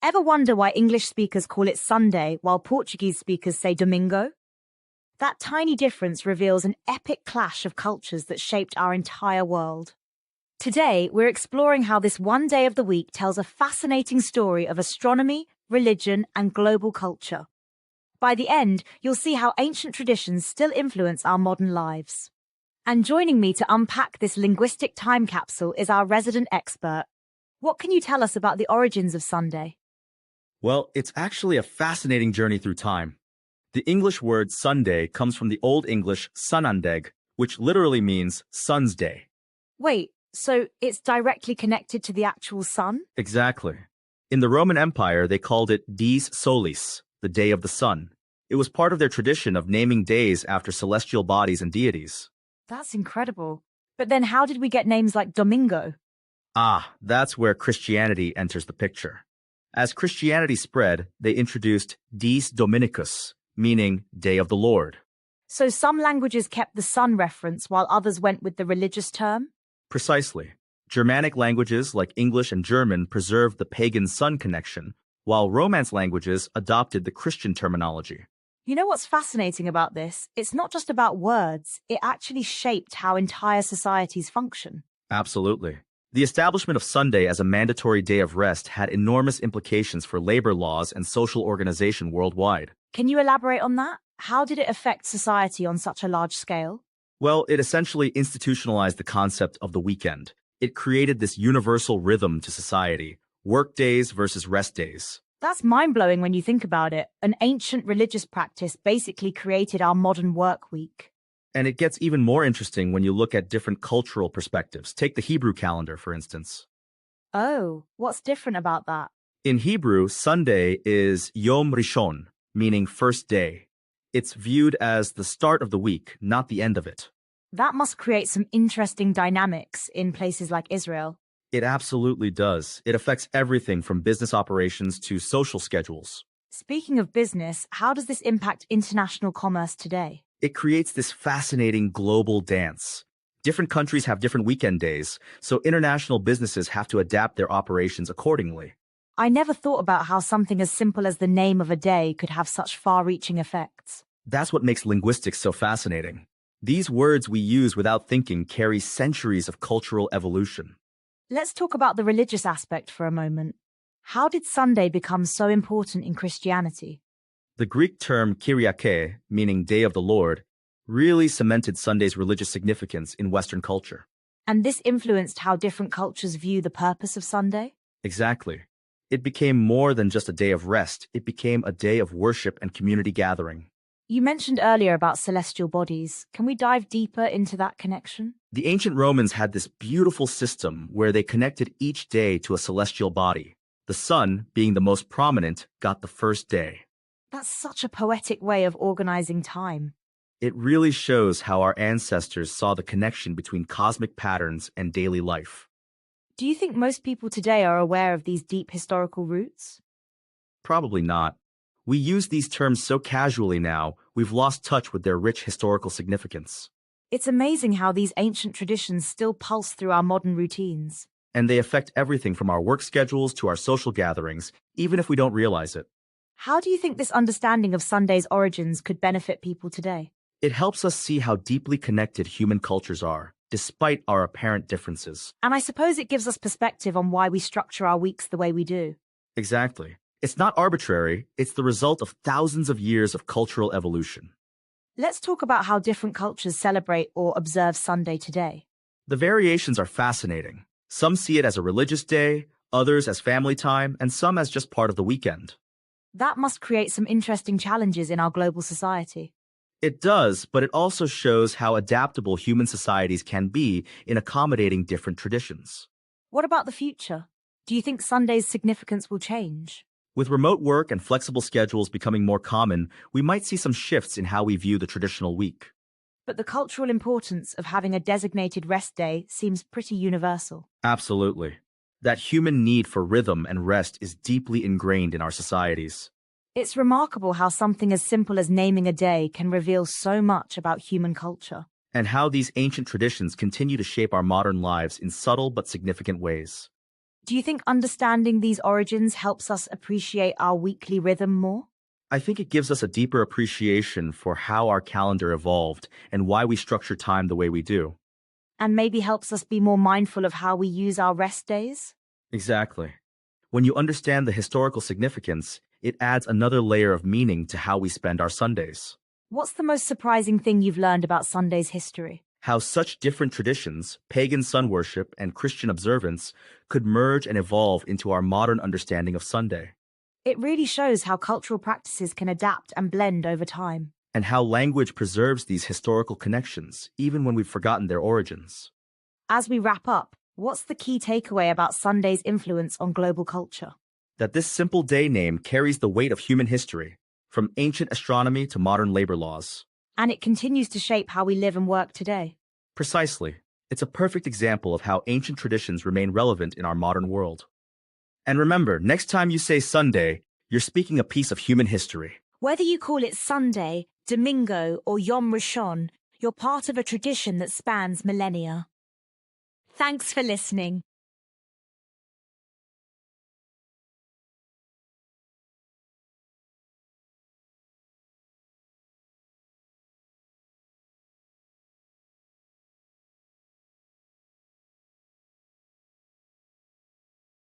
Ever wonder why English speakers call it Sunday while Portuguese speakers say domingo? That tiny difference reveals an epic clash of cultures that shaped our entire world. Today, we're exploring how this one day of the week tells a fascinating story of astronomy, religion, and global culture. By the end, you'll see how ancient traditions still influence our modern lives. And joining me to unpack this linguistic time capsule is our resident expert. What can you tell us about the origins of Sunday? Well, it's actually a fascinating journey through time. The English word Sunday comes from the Old English sunandag, which literally means sun's day. Wait, so it's directly connected to the actual sun? Exactly. In the Roman Empire, they called it dies solis, the day of the sun. It was part of their tradition of naming days after celestial bodies and deities. That's incredible. But then how did we get names like Domingo? That's where Christianity enters the picture. As Christianity spread, they introduced dies Dominicus, meaning Day of the Lord. So some languages kept the sun reference while others went with the religious term? Precisely. Germanic languages like English and German preserved the pagan sun connection, while Romance languages adopted the Christian terminology. You know what's fascinating about this? It's not just about words, it actually shaped how entire societies function. Absolutely. The establishment of Sunday as a mandatory day of rest had enormous implications for labor laws and social organization worldwide. Can you elaborate on that? How did it affect society on such a large scale? Well, it essentially institutionalized the concept of the weekend. It created this universal rhythm to society, work days versus rest days. That's mind-blowing when you think about it. An ancient religious practice basically created our modern work week. And it gets even more interesting when you look at different cultural perspectives. Take the Hebrew calendar, for instance. Oh, what's different about that? In Hebrew, Sunday is Yom Rishon, meaning first day. It's viewed as the start of the week, not the end of it. That must create some interesting dynamics in places like Israel. It absolutely does. It affects everything from business operations to social schedules. Speaking of business, how does this impact international commerce today? It creates this fascinating global dance. Different countries have different weekend days, so international businesses have to adapt their operations accordingly. I never thought about how something as simple as the name of a day could have such far-reaching effects. That's what makes linguistics so fascinating. These words we use without thinking carry centuries of cultural evolution. Let's talk about the religious aspect for a moment. How did Sunday become so important in Christianity? The Greek term Kyriake, meaning Day of the Lord, really cemented Sunday's religious significance in Western culture. And this influenced how different cultures view the purpose of Sunday? Exactly. It became more than just a day of rest. It became a day of worship and community gathering. You mentioned earlier about celestial bodies. Can we dive deeper into that connection? The ancient Romans had this beautiful system where they connected each day to a celestial body. The sun, being the most prominent, got the first day. That's such a poetic way of organizing time. It really shows how our ancestors saw the connection between cosmic patterns and daily life. Do you think most people today are aware of these deep historical roots? Probably not. We use these terms so casually now, we've lost touch with their rich historical significance. It's amazing how these ancient traditions still pulse through our modern routines. And they affect everything from our work schedules to our social gatherings, even if we don't realize it. How do you think this understanding of Sunday's origins could benefit people today? It helps us see how deeply connected human cultures are, despite our apparent differences. And I suppose it gives us perspective on why we structure our weeks the way we do. Exactly. It's not arbitrary, it's the result of thousands of years of cultural evolution. Let's talk about how different cultures celebrate or observe Sunday today. The variations are fascinating. Some see it as a religious day, others as family time, and some as just part of the weekend. That must create some interesting challenges in our global society. It does, but it also shows how adaptable human societies can be in accommodating different traditions. What about the future? Do you think Sunday's significance will change? With remote work and flexible schedules becoming more common, we might see some shifts in how we view the traditional week. But the cultural importance of having a designated rest day seems pretty universal. Absolutely. That human need for rhythm and rest is deeply ingrained in our societies. It's remarkable how something as simple as naming a day can reveal so much about human culture. And how these ancient traditions continue to shape our modern lives in subtle but significant ways. Do you think understanding these origins helps us appreciate our weekly rhythm more? I think it gives us a deeper appreciation for how our calendar evolved and why we structure time the way we do. And maybe helps us be more mindful of how we use our rest days? Exactly. When you understand the historical significance, it adds another layer of meaning to how we spend our Sundays. What's the most surprising thing you've learned about Sunday's history? How such different traditions, pagan sun worship and Christian observance, could merge and evolve into our modern understanding of Sunday. It really shows how cultural practices can adapt and blend over time. And how language preserves these historical connections, even when we've forgotten their origins. As we wrap up, what's the key takeaway about Sunday's influence on global culture? That this simple day name carries the weight of human history, from ancient astronomy to modern labor laws. And it continues to shape how we live and work today. Precisely. It's a perfect example of how ancient traditions remain relevant in our modern world. And remember, next time you say Sunday, you're speaking a piece of human history. Whether you call it Sunday, Domingo, or Yom Rishon, you're part of a tradition that spans millennia. Thanks for listening.